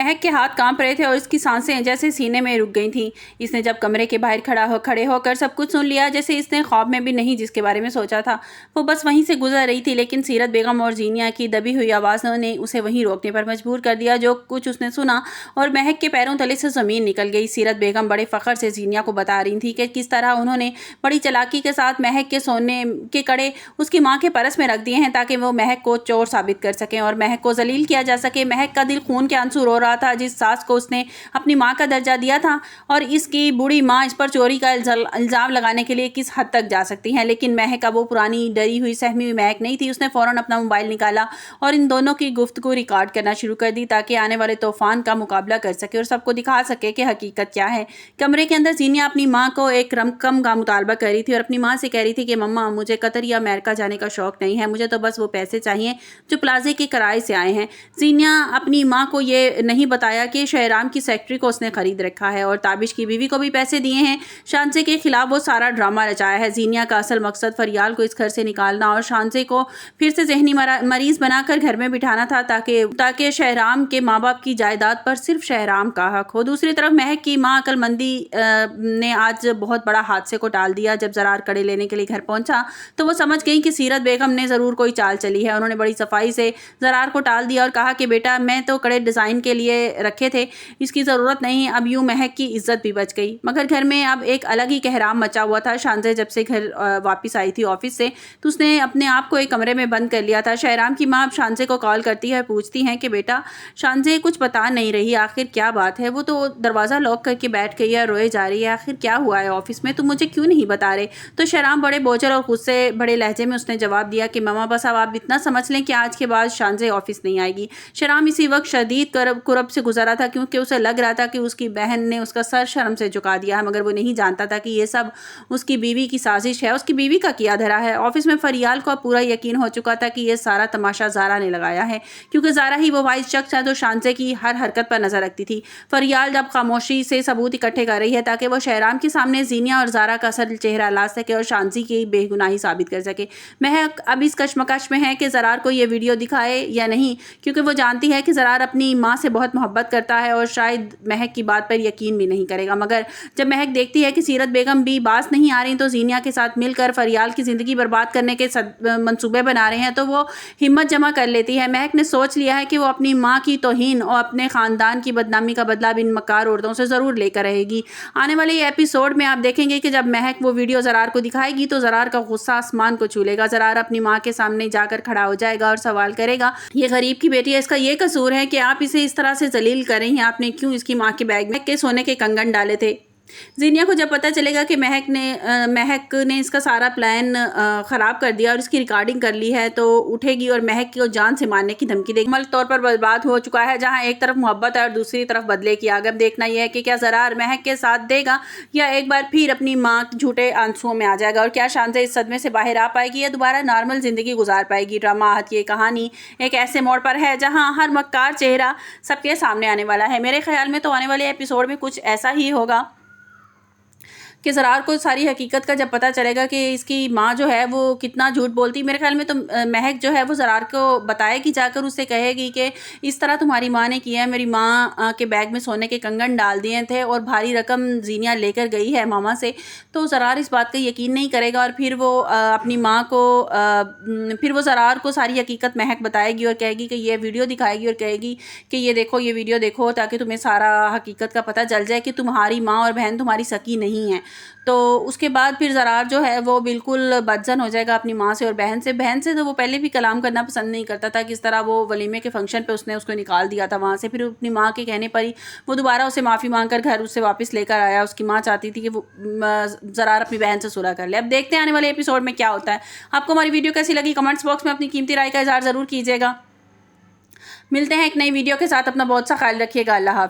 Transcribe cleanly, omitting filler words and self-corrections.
महक के हाथ कांप रहे थे और इसकी सांसें जैसे सीने में रुक गई थीं। इसने जब कमरे के बाहर खड़े होकर सब कुछ सुन लिया, जैसे इसने ख्वाब में भी नहीं जिसके बारे में सोचा था। वो बस वहीं से गुजर रही थी, लेकिन सीरत बेगम और जीनिया की दबी हुई आवाज़ों ने उसे वहीं रोकने पर मजबूर कर दिया। जो कुछ उसने सुना और महक के पैरों तले से ज़मीन निकल गई। सीरत बेगम बड़े फ़ख्र से जीनिया को बता रही थी कि किस तरह उन्होंने बड़ी चालाकी के साथ महक के सोने के कड़े उसकी माँ के परस में रख दिए हैं, ताकि वो महक को चोर साबित कर सकें और महक को जलील किया जा सके। महक का दिल खून के आंसू रो रहा था। जिस सास को उसने अपनी माँ का दर्जा दिया था और इसकी बूढ़ी माँ इस पर चोरी का इल्ज़ाम लगाने के लिए किस हद तक जा सकती हैं। लेकिन महक अब वो पुरानी डरी हुई सहमी हुई महक नहीं थी। उसने फ़ौरन अपना मोबाइल निकाला और इन दोनों की गुफ्तगू रिकॉर्ड करना शुरू कर दी, ताकि आने वाले तूफान का मुकाबला कर सके और सबको दिखा सके कि हकीकत क्या है। कमरे के अंदर जीनिया अपनी माँ को एक रकम का मुतालबा कर रही थी और अपनी माँ से कह रही थी कि मम्मा, मुझे कतर या अमेरिका जाने का शौक़ नहीं है, मुझे तो बस वो पैसे चाहिए जो प्लाजे के किराए से आए हैं। जीनिया अपनी माँ को ये नहीं बताया कि शहराम की सेक्रेटरी को उसने खरीद रखा है और ताबिश की बीवी को भी पैसे दिए हैं। शांसे के खिलाफ वो सारा ड्रामा रचाया है। जीनिया का असल मकसद फरियाल को इस घर से निकालना और शांसे को फिर से जहनी मरीज बनाकर घर में बिठाना था, ताकि शहराम के माँ बाप की जायदाद पर सिर्फ शहराम का हक हो। दूसरी तरफ महक की माँ अक्लमंदी ने आज बहुत बड़ा हादसे को टाल दिया। जब ज़रार कड़े लेने के लिए घर पहुंचा तो वो समझ गई कि सीरत बेगम ने ज़रूर कोई चाल चली है। उन्होंने बड़ी सफाई से ज़रार को टाल दिया और कहा कि बेटा, मैं तो कड़े डिज़ाइन के लिए रखे थे, इसकी ज़रूरत नहीं। अब यूँ महक की इज्जत भी बच गई। मगर घर में अब एक अलग ही कहराम मचा हुआ था। शांजे जब से घर वापस आई थी ऑफिस से, तो उसने अपने आप को एक कमरे में बंद कर लिया था। शहराम की माँ अब शांजे को कॉल करती है, पूछती हैं कि बेटा, शांजे कुछ बता नहीं रही, आखिर क्या बात है? वो तो दरवाज़ा लॉक करके बैठ गई है, रोए जा रही है, आखिर क्या हुआ है ऑफिस में, तुम मुझे क्यों नहीं बता रहे? तो शहराम बड़े बोझल और गुस्से बड़े लहजे में उसने जवाब दिया कि मामा, बस अब आप इतना समझ लें कि आज के बाद शांजे ऑफिस नहीं आएगी। शहराम इसी वक्त शदीद कुरब से गुजरा था, क्योंकि उसे लग रहा था कि उसकी बहन ने उसका सर शर्म से झुका दिया है, मगर वो नहीं जानता था कि ये सब उसकी बीवी की साजिश है, उसकी बीवी का किया धरा है। ऑफिस में फरियाल को पूरा यकीन हो चुका था कि ये सारा तमाशा ज़ारा ने लगाया है, क्योंकि ज़ारा ही वो वाइस शख्स है जो शांसे की हर हरकत पर नजर रखती थी। फरियाल जब खामोशी से सबूत इकट्ठे कर रही है ताकि वो शहराम के सामने जीनिया और ज़ारा का असल चेहरा ला सके और शांसी की बेगुनाही साबित कर सके। महक अब इस कश्मकश में है कि ज़रार को ये वीडियो दिखाए या नहीं, क्योंकि वो जानती है कि ज़रार अपनी माँ से बहुत मोहब्बत करता है और शायद महक की बात पर यकीन भी नहीं करेगा। मगर जब महक देखती है कि सीरत बेगम भी बास नहीं आ रही, तो जीनिया के साथ मिलकर फरियाल की ज़िंदगी बर्बाद करने के मंसूबे बना रहे हैं, तो वो हिम्मत जमा कर लेती है। महक ने सोच लिया है कि वो अपनी माँ की तौहीन और अपने ख़ानदान की बदनामी का बदला इन मक्कार औरतों से ज़रूर लेकर रहेगी। आने वाले एपिसोड में आप देखेंगे कि जब महक वो वीडियो ज़रार को दिखाएगी तो ज़रार का गुस्सा आसमान को छू लेगा। ज़रार अपनी माँ के सामने जाकर खड़ा हो जाएगा और सवाल करेगा, ये गरीब की बेटी है, इसका ये कसूर है कि आप इसे इस तरह से जलील कर रही हैं? आपने क्यों इसकी माँ के बैग में के सोने के कंगन डाले थे? जीनिया को जब पता चलेगा कि महक ने इसका सारा प्लान ख़राब कर दिया और इसकी रिकॉर्डिंग कर ली है, तो उठेगी और महक को जान से मारने की धमकी देगी। मुकम्मल तौर पर बर्बाद हो चुका है, जहां एक तरफ मोहब्बत है और दूसरी तरफ बदले की आग। अब देखना यह है कि क्या ज़रार महक के साथ देगा या एक बार फिर अपनी माँ झूठे आंसुओं में आ जाएगा, और क्या शांसे इस सदमे से बाहर आ पाएगी या दोबारा नॉर्मल ज़िंदगी गुजार पाएगी। ड्रामा आहत ये कहानी एक ऐसे मोड़ पर है जहाँ हर मक्कार चेहरा सबके सामने आने वाला है। मेरे ख्याल में तो आने वाले एपिसोड में कुछ ऐसा ही होगा कि ज़रार को सारी हकीकत का जब पता चलेगा कि इसकी माँ जो है वो कितना झूठ बोलती, मेरे ख्याल में तो महक जो है वो ज़रार को बताएगी, जाकर उससे कहेगी कि इस तरह तुम्हारी माँ ने किया है, मेरी माँ के बैग में सोने के कंगन डाल दिए थे और भारी रकम जीनिया लेकर गई है मामा से। तो ज़रार इस बात का यकीन नहीं करेगा और फिर वो अपनी माँ को फिर वो ज़रार को सारी हकीकत महक बताएगी और कहेगी कि ये वीडियो दिखाएगी और कहेगी कि ये देखो, ये वीडियो देखो, ताकि तुम्हें सारा हकीकत का पता चल जाए कि तुम्हारी माँ और बहन तुम्हारी सकी नहीं है। तो उसके बाद फिर ज़रार जो है वो बिल्कुल बदजन हो जाएगा अपनी माँ से और बहन से तो वो पहले भी कलाम करना पसंद नहीं करता था। किस तरह वो वलीमे के फंक्शन पे उसने उसको निकाल दिया था वहाँ से, फिर अपनी माँ के कहने पर ही वो दोबारा उसे माफ़ी मांग कर घर उससे वापस लेकर आया। उसकी माँ चाहती थी कि वो ज़रार अपनी बहन से सुलह कर ले। अब देखते हैं आने वाले एपिसोड में क्या होता है। आपको हमारी वीडियो कैसी लगी कमेंट्स बॉक्स में अपनी कीमती राय का इज़हार ज़रूर कीजिएगा। मिलते हैं एक नई वीडियो के साथ, अपना बहुत सा ख्याल रखिएगा। अल्लाह हाफ़िज़।